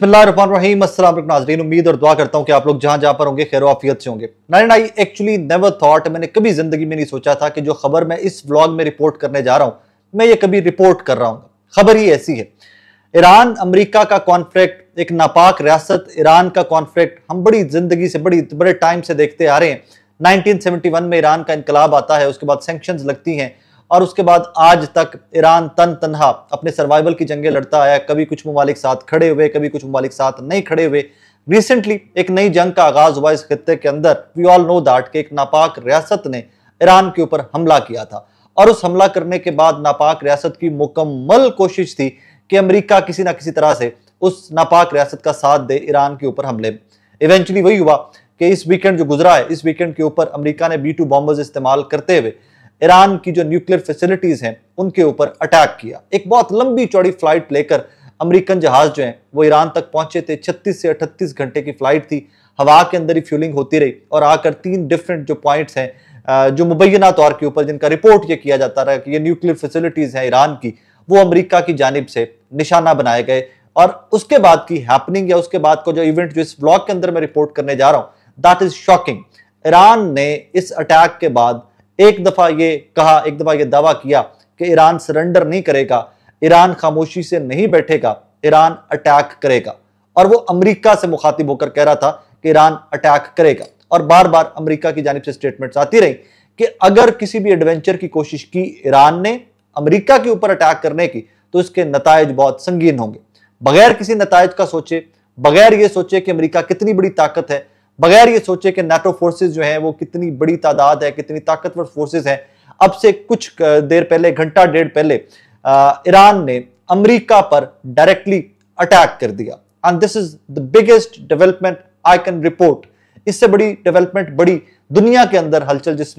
बिस्मिल्लाहिर्रहमानिर्रहीम। अस्सलाम वालेकुम नाज़रीन, उम्मीद और दुआ करता हूँ कि आप लोग जहाँ जहाँ पर होंगे खैर आफियत से होंगे। Nine I actually never thought, मैंने कभी जिंदगी में नहीं सोचा था कि जो खबर मैं इस व्लॉग में रिपोर्ट करने जा रहा हूँ मैं ये कभी रिपोर्ट कर रहा हूँ। खबर ही ऐसी है। ईरान अमेरिका का कॉन्फ्लिक्ट, एक नापाक रियासत ईरान का कॉन्फ्लिक्ट हम बड़ी जिंदगी से बड़े टाइम से देखते आ रहे हैं। 1971 में ईरान का इनकलाब आता है, उसके बाद सैंक्शंस लगती हैं और उसके बाद आज तक ईरान तन तनहा अपने सर्वाइवल की जंगें लड़ता आया। कभी कुछ ममालिक साथ खड़े हुए, कभी कुछ ममालिक साथ नहीं खड़े हुए। रिसेंटली एक नई जंग का आगाज हुआ इस खित्ते के अंदर। वी ऑल नो दैट कि एक नापाक रियासत ने ईरान के ऊपर हमला किया था और उस हमला करने के बाद नापाक रियासत की मुकम्मल कोशिश थी कि अमेरिका किसी ना किसी तरह से उस नापाक रियासत का साथ दे ईरान के ऊपर हमले। इवेंचुअली वही हुआ कि इस वीकेंड जो गुजरा है, इस वीकेंड के ऊपर अमेरिका ने B-2 बॉम्बर्स इस्तेमाल करते हुए ईरान की जो न्यूक्लियर फैसिलिटीज हैं उनके ऊपर अटैक किया। एक बहुत लंबी चौड़ी फ्लाइट लेकर अमेरिकन जहाज जो हैं वो ईरान तक पहुंचे थे। 36 से 38 घंटे की फ्लाइट थी, हवा के अंदर ही फ्यूलिंग होती रही और आकर 3 डिफरेंट जो पॉइंट्स हैं जो मुबैना तौर के ऊपर जिनका रिपोर्ट ये किया जाता रहा कि ये न्यूक्लियर फैसिलिटीज हैं ईरान की, वो अमेरिका की जानिब से निशाना बनाए गए। और उसके बाद की हैपनिंग या उसके बाद को जो इवेंट जो इस ब्लॉग के अंदर मैं रिपोर्ट करने जा रहा हूं, दैट इज शॉकिंग। ईरान ने इस अटैक के बाद एक दफा ये दावा किया कि ईरान सरेंडर नहीं करेगा, ईरान खामोशी से नहीं बैठेगा, ईरान अटैक करेगा। और वो अमेरिका से मुखातिब होकर कह रहा था कि ईरान अटैक करेगा। और बार बार अमेरिका की जानिब से स्टेटमेंट्स आती रही कि अगर किसी भी एडवेंचर की कोशिश की ईरान ने अमेरिका के ऊपर अटैक करने की तो इसके नतायज बहुत संगीन होंगे। बगैर किसी नतायज का सोचे, बगैर ये सोचे कि अमेरिका कितनी बड़ी ताकत है, बगैर ये सोचे कि नाटो फोर्सेस जो हैं वो कितनी बड़ी तादाद है, कितनी ताकतवर फोर्सेस हैं, अब से कुछ देर पहले, घंटा डेढ़ पहले ईरान ने अमेरिका पर डायरेक्टली अटैक कर दिया। And this is the biggest development I can report. इससे बड़ी डेवलपमेंट, बड़ी दुनिया के अंदर हलचल जिस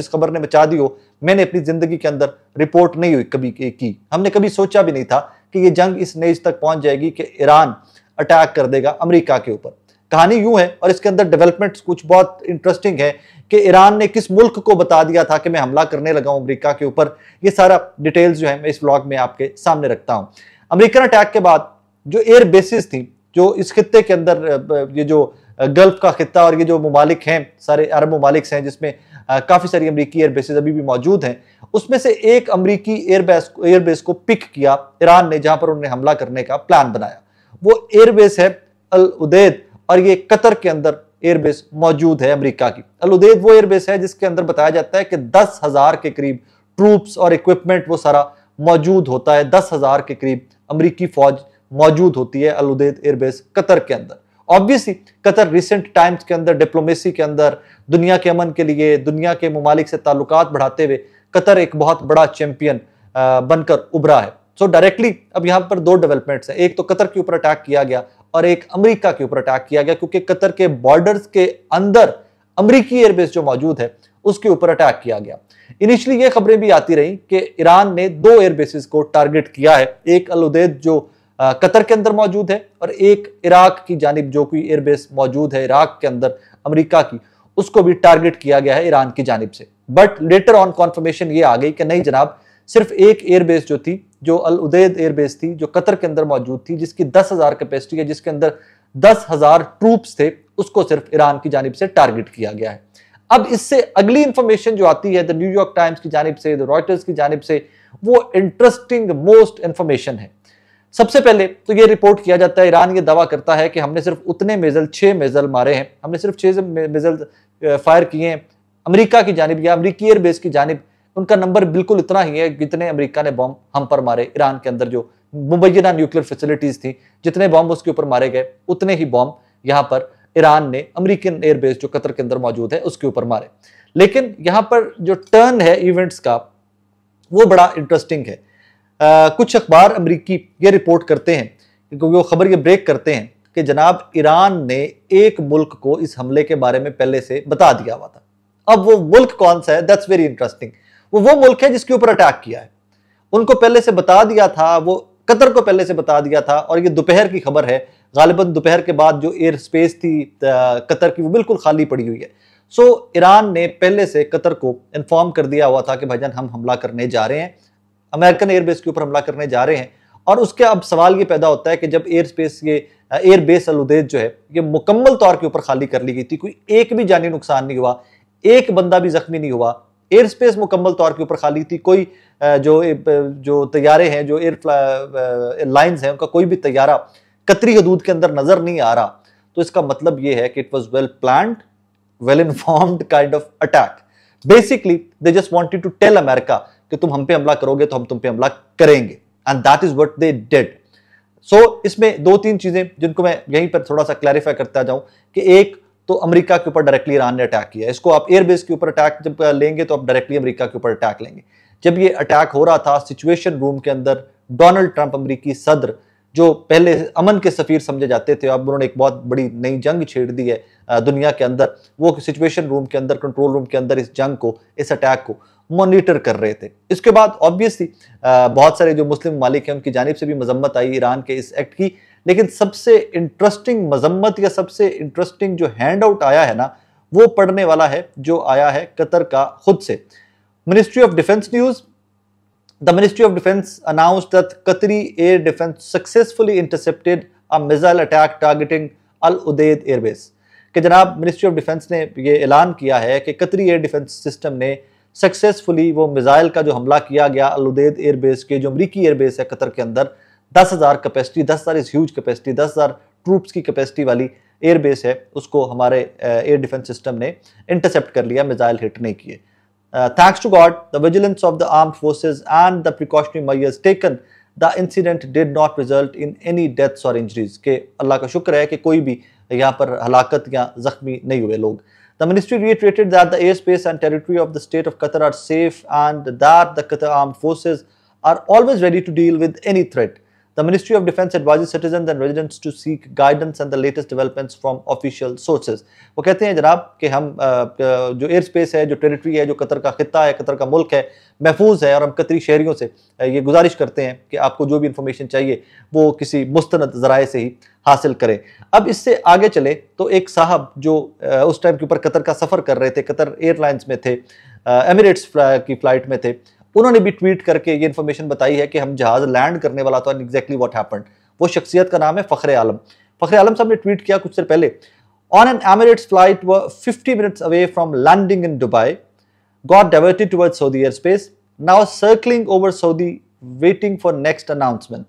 खबर ने मचा दी हो, मैंने अपनी जिंदगी के अंदर रिपोर्ट नहीं हुई कभी की। हमने कभी सोचा भी नहीं था कि ये जंग इस नेज तक पहुंच जाएगी कि ईरान अटैक कर देगा अमेरिका के ऊपर। कहानी यूं है और इसके अंदर डेवलपमेंट्स कुछ बहुत इंटरेस्टिंग है कि ईरान ने किस मुल्क को बता दिया था कि मैं हमला करने लगा हूं अमेरिका के ऊपर। ये सारा डिटेल्स जो है मैं इस व्लॉग में आपके सामने रखता हूं। अमेरिकन अटैक के बाद जो एयर बेसिस थी जो इस खित्ते के अंदर, ये जो गल्फ का खित्ता और ये जो ममालिक हैं, सारे अरब ममालिक हैं जिसमें काफी सारी अमेरिकी एयर बेसिस अभी भी मौजूद हैं, उसमें से एक अमेरिकी एयरबेस को पिक किया ईरान ने जहां पर उन्होंने हमला करने का प्लान बनाया। वो एयरबेस है अल उदैद और ये कतर के अंदर एयरबेस मौजूद है अमेरिका की। अल उदैद वो एयरबेस है जिसके अंदर बताया जाता है कि 10,000 के करीब ट्रूप्स और इक्विपमेंट वो सारा मौजूद होता है। 10,000 के करीब अमेरिकी फौज मौजूद होती है अल उदैद एयरबेस कतर के अंदर। ऑब्वियसली कतर रिसेंट टाइम्स के अंदर डिप्लोमेसी के अंदर दुनिया के अमन के लिए, दुनिया के ममालिक से ताल्लुकात बढ़ाते हुए कतर एक बहुत बड़ा चैंपियन बनकर उभरा है। सो डायरेक्टली अब यहां पर दो डेवलपमेंट्स हैं, एक तो कतर के ऊपर अटैक किया गया और एक अमेरिका के ऊपर अटैक किया गया, क्योंकि कतर के बॉर्डर्स के अंदर अमेरिकी एयरबेस जो मौजूद है उसके ऊपर अटैक किया गया। इनिशियली ये खबरें भी आती रही कि ईरान ने 2 एयरबेसेस को टारगेट किया है, एक अल उदैद जो कतर के अंदर मौजूद है और एक इराक की जानिब जो कोई एयरबेस मौजूद है इराक के अंदर अमेरिका की, उसको भी टारगेट किया गया है ईरान की जानिब से। बट लेटर ऑन कॉन्फर्मेशन ये आ गई कि नहीं जनाब, सिर्फ एक एयरबेस जो थी, जो अल उदैद एयरबेस थी, जो कतर के अंदर मौजूद थी, जिसकी 10,000 कैपेसिटी है, जिसके अंदर 10,000 ट्रूप्स थे, उसको सिर्फ ईरान की जानिब से टारगेट किया गया है। अब इससे अगली इंफॉर्मेशन जो आती है द न्यूयॉर्क टाइम्स की जानिब से, द रॉयटर्स की जानिब से, वो इंटरेस्टिंग मोस्ट इंफॉर्मेशन है। सबसे पहले तो ये रिपोर्ट किया जाता है, ईरान ये दावा करता है कि हमने सिर्फ उतने मिसाइल 6 मिसाइल मारे हैं, हमने सिर्फ 6 मिसाइल फायर किए हैं अमेरिका की जानिब या अमेरिकी एयरबेस की जानिब। उनका नंबर बिल्कुल इतना ही है जितने अमेरिका ने बॉम्ब हम पर मारे। ईरान के अंदर जो मुबैना न्यूक्लियर फैसिलिटीज थी, जितने बॉम्ब उसके ऊपर मारे गए, उतने ही बॉम्ब यहाँ पर ईरान ने अमेरिकन एयरबेस जो कतर के अंदर मौजूद है उसके ऊपर मारे। लेकिन यहाँ पर जो टर्न है इवेंट्स का वो बड़ा इंटरेस्टिंग है। कुछ अखबार अमेरिकी ये रिपोर्ट करते हैं, क्योंकि वो खबर ये ब्रेक करते हैं कि जनाब ईरान ने एक मुल्क को इस हमले के बारे में पहले से बता दिया हुआ था। अब वो मुल्क कौन सा है, दैट्स वेरी इंटरेस्टिंग। वो मुल्क है जिसके ऊपर अटैक किया है, उनको पहले से बता दिया था, वो कतर को पहले से बता दिया था। और ये दोपहर की खबर है, गालिबन दोपहर के बाद जो एयर स्पेस थी कतर की वो बिल्कुल खाली पड़ी हुई है। सो ईरान ने पहले से कतर को इन्फॉर्म कर दिया हुआ था कि भाईजान हम हमला करने जा रहे हैं, अमेरिकन एयरबेस के ऊपर हमला करने जा रहे हैं और उसके अब सवाल ये पैदा होता है कि जब एयर बेस अल उदैद जो है ये मुकम्मल तौर के ऊपर खाली कर ली गई थी, कोई एक भी जानी नुकसान नहीं हुआ, एक बंदा भी जख्मी नहीं हुआ, एयर स्पेस मुकम्मल तौर के ऊपर खाली थी, कोई जो तैयारे हैं, जो एयरलाइंस हैं, उनका कोई भी तैयारा कतरी हदूद के अंदर नजर नहीं आ रहा, तो इसका मतलब ये है कि it was well planned, well informed kind of attack. Basically they just wanted to tell America कि तुम हम पे हमला करोगे तो हम तुम पे हमला करेंगे, and that is what they did. So इसमें दो तीन चीजें जिनको मैं यहीं पर थोड़ा सा क्लैरिफाई करता जाऊं कि एक तो अमेरिका के ऊपर डायरेक्टली ईरान ने अटैक किया, इसको आप एयरबेस के ऊपर अटैक जब लेंगे तो आप डायरेक्टली अमेरिका के ऊपर अटैक लेंगे। जब ये अटैक हो रहा था सिचुएशन रूम के अंदर, डोनाल्ड ट्रंप अमेरिकी सदर जो पहले अमन के सफीर समझे जाते थे, अब उन्होंने एक बहुत बड़ी नई जंग छेड़ दी है दुनिया के अंदर, वो सिचुएशन रूम के अंदर, कंट्रोल रूम के अंदर इस जंग को, इस अटैक को मॉनिटर कर रहे थे। इसके बाद ऑब्वियसली बहुत सारे जो मुस्लिम मालिक हैं उनकी जानिब से भी मजम्मत आई ईरान के इस एक्ट की, लेकिन सबसे इंटरेस्टिंग मजम्मत या सबसे इंटरेस्टिंग जो हैंड आउट आया है ना, वो पढ़ने वाला है जो आया है कतर का खुद से। Ministry of defence news, the Ministry of Defense announced that Qatari air defense successfully intercepted a missile attack targeting Al Udeid airbase। कि जनाब मिनिस्ट्री ऑफ डिफेंस ने ये ऐलान किया है कि कतरी एयर डिफेंस सिस्टम ने सक्सेसफुली वो मिसाइल का जो हमला किया गया अल उदेद एयरबेस के, जो अमरीकी एयरबेस है कतर के अंदर, 10,000 capacity, 10,000 is huge capacity, 10,000 troops की कैपेसिटी वाली एयरबेस है, उसको हमारे एयर डिफेंस सिस्टम ने इंटरसेप्ट कर लिया, मिसाइल हिट नहीं किए। Thanks to God, the vigilance of the armed forces and the precautionary measures taken, the incident did not result in any deaths or injuries। के अल्लाह का शुक्र है कि कोई भी यहाँ पर हलाकत या जख्मी नहीं हुए लोग। The ministry reiterated that the airspace and territory of the state of Qatar are safe and that the Qatar armed forces are always ready to deal with any threat। The Ministry of Defense advises citizens and residents to seek guidance and the latest developments from official sources। वो कहते हैं जनाब कि हम जो air space है, जो territory है, जो कतर का खित्ता है, कतर का मुल्क है, महफूज है, और हम कतरी शहरियों से ये गुजारिश करते हैं कि आपको जो भी इंफॉर्मेशन चाहिए वो किसी मुस्तनद ज़राए से ही हासिल करें। अब इससे आगे चले तो एक साहब जो उस टाइम के ऊपर कतर का सफ़र कर रहे थे, कतर एयरलाइंस में थे, एमिरेट्स की फ़्लाइट में थे, उन्होंने भी ट्वीट करके ये इन्फॉर्मेशन बताई है कि हम जहाज लैंड करने वाला था, एग्जैक्टली व्हाट हैपेंड। वो शख्सियत का नाम है फ़ख्र आलम। फ़ख्र आलम साहब ने ट्वीट किया कुछ देर पहले, on an Emirates flight 50 minutes away from landing in Dubai, got diverted towards Saudi air space, now circling over Saudi waiting for next announcement,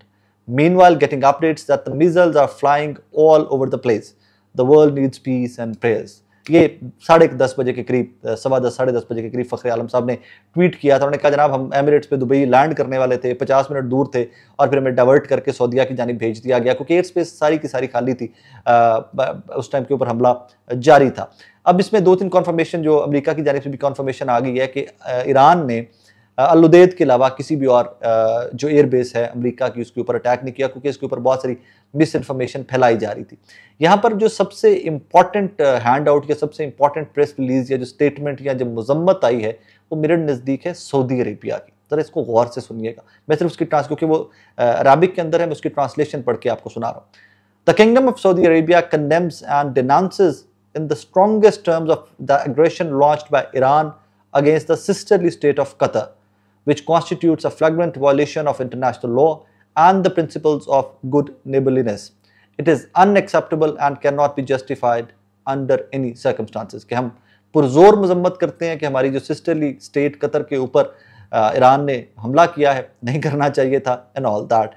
meanwhile getting updates that the missiles are flying all over the place, the world needs peace and prayers. ये 10:30 बजे के करीब, 10:15 साढ़े 10 बजे के करीब फ़ख्र आलम साहब ने ट्वीट किया था। उन्होंने कहा जनाब हम एमिरेट्स पे दुबई लैंड करने वाले थे, 50 मिनट दूर थे और फिर हमें डाइवर्ट करके सऊदीया की जानिब भेज दिया गया क्योंकि एयर स्पेस सारी की सारी खाली थी, उस टाइम के ऊपर हमला जारी था। अब इसमें 2-3 कॉन्फर्मेशन जो अमेरिका की जानिब से भी कॉन्फर्मेशन आ गई है कि ईरान ने अल उदैद के अलावा किसी भी और जो एयर बेस है अमेरिका की उसके ऊपर अटैक नहीं किया क्योंकि इसके ऊपर बहुत सारी मिस इन्फॉर्मेशन फैलाई जा रही थी। यहाँ पर जो सबसे इंपॉर्टेंट हैंड आउट या सबसे इंपॉर्टेंट प्रेस रिलीज या जो स्टेटमेंट या जो मजम्मत आई है वो मेरे नज़दीक है सऊदी अरेबिया की। जरा इसको गौर से सुनिएगा, मैं सिर्फ उसकी क्योंकि वो अरबिक के अंदर है, मैं उसकी ट्रांसलेशन पढ़ के आपको सुना रहा हूँ। The kingdom of Saudi Arabia condemns and denounces in the strongest terms of the aggression launched by Iran against the sisterly state of Qatar, which constitutes a flagrant violation of international law and the principles of good neighborliness. It is unacceptable and cannot be justified under any circumstances। कि हम पुरजोर मजम्मत करते हैं कि हमारी जो sisterly state Qatar के ऊपर ईरान ने हमला किया है, नहीं करना चाहिए था एंड ऑल दैट।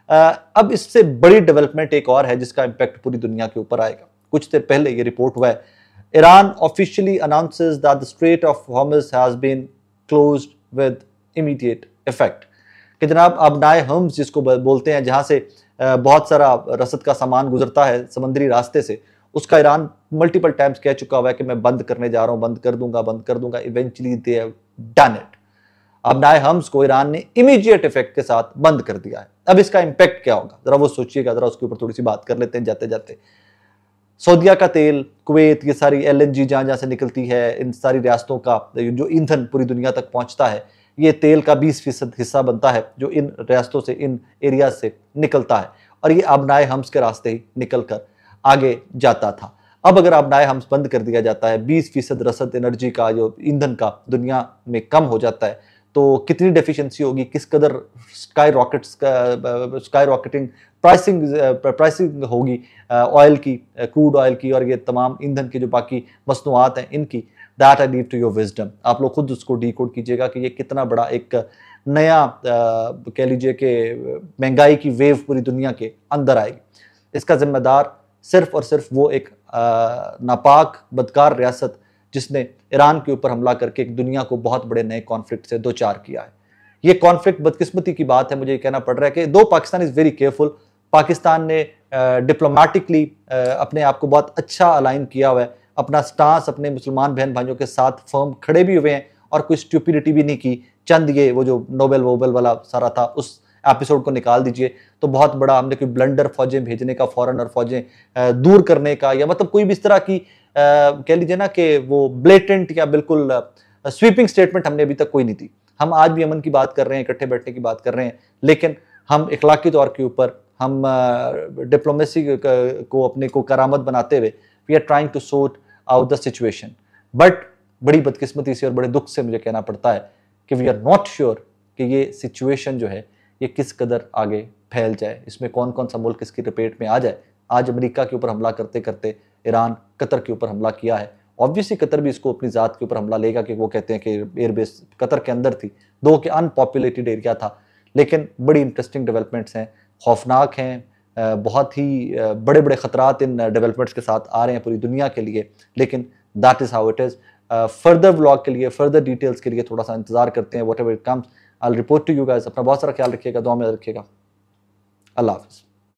अब इससे बड़ी डेवलपमेंट एक और है जिसका इम्पैक्ट पूरी दुनिया के ऊपर आएगा। कुछ देर पहले ये रिपोर्ट हुआ है, Iran officially announces that the strait of Hormuz has been closed with immediate effect. कि जनाब आबनाए हम्स जिसको बोलते हैं, जहाँ से बहुत सारा रसद का सामान गुजरता है समंदरी रास्ते से, उसका ईरान मल्टीपल टाइम्स कह चुका हुआ है कि मैं बंद करने जा रहा हूँ, बंद कर दूंगा। Eventually they have done it. आबनाए हम्स को ईरान ने इमीडिएट इफेक्ट के साथ बंद कर दिया है। अब इसका इम्पैक्ट क्या होगा जरा वो सोचिएगा, जरा उसके ऊपर थोड़ी सी बात कर लेते हैं जाते जाते। सऊदीया का तेल, कुवैत, ये सारी LNG जहाँ से निकलती है, इन सारी रियासतों का जो ईंधन पूरी दुनिया तक पहुँचता है, ये तेल का 20% हिस्सा बनता है जो इन रियासतों से, इन एरियाज से निकलता है, और ये आबनाए हम्स के रास्ते ही निकल कर आगे जाता था। अब अगर आबनाए हम्स बंद कर दिया जाता है, 20% रसद एनर्जी का, जो ईंधन का दुनिया में कम हो जाता है, तो कितनी डेफिशिएंसी होगी, किस कदर स्काई रॉकेटिंग प्राइसिंग होगी ऑयल की, क्रूड ऑयल की और ये तमाम ईंधन की जो बाकी मसनूआत हैं इनकी। That I leave to your wisdom. आप लोग खुद उसको डीकोड कीजिएगा कि ये कितना बड़ा एक नया कह लीजिए कि महंगाई की वेव पूरी दुनिया के अंदर आएगी। इसका जिम्मेदार सिर्फ और सिर्फ वो एक नापाक बदकार रियासत जिसने ईरान के ऊपर हमला करके एक दुनिया को बहुत बड़े नए कॉन्फ्लिक्ट से दो चार किया है। ये कॉन्फ्लिक्ट बदकिस्मती की बात है, मुझे ये कहना पड़ रहा है कि दो Pakistan is very careful. Pakistan ने डिप्लोमेटिकली अपने आप को बहुत अच्छा अलाइन किया हुआ है, अपना स्टांस अपने मुसलमान बहन भाइयों के साथ फर्म खड़े भी हुए हैं और कोई स्टूपिडिटी भी नहीं की। चंद ये वो जो नोबेल वोबेल वाला सारा था उस एपिसोड को निकाल दीजिए तो बहुत बड़ा हमने कोई ब्लंडर फौजें भेजने का फौरन और फौजें दूर करने का या मतलब कोई भी इस तरह की कह लीजिए ना कि वो ब्लेटेंट या बिल्कुल स्वीपिंग स्टेटमेंट हमने अभी तक कोई नहीं दी। हम आज भी अमन की बात कर रहे हैं, इकट्ठे बैठने की बात कर रहे हैं, लेकिन हम इखलाकी तौर के ऊपर हम डिप्लोमेसी को अपने को करामत बनाते हुए we are trying to sort out the situation. But बड़ी बदकिस्मती से और बड़े दुख से मुझे कहना पड़ता है कि वी आर नॉट श्योर कि ये सिचुएशन जो है ये किस कदर आगे फैल जाए, इसमें कौन कौन सा मुल्क इसकी लपेट में आ जाए। आज अमेरिका के ऊपर हमला करते करते ईरान कतर के ऊपर हमला किया है। ऑब्वियसली कतर भी इसको अपनी ज़ात के ऊपर हमला लेगा कि वो कहते हैं कि एयरबेस कतर के अंदर थी, दो के अनपॉपुलेटेड एरिया था। लेकिन बड़ी इंटरेस्टिंग डेवलपमेंट्स हैं, खौफनाक हैं, बहुत ही बड़े बड़े ख़तरात इन डेवलपमेंट्स के साथ आ रहे हैं पूरी दुनिया के लिए। लेकिन that is how it is. Further vlog के लिए, फर्दर डिटेल्स के लिए थोड़ा सा इंतजार करते हैं। Whatever it comes I will report to you guys. अपना बहुत सारा ख्याल रखिएगा, दुआ में रखिएगा। अल्लाह हाफ़िज़।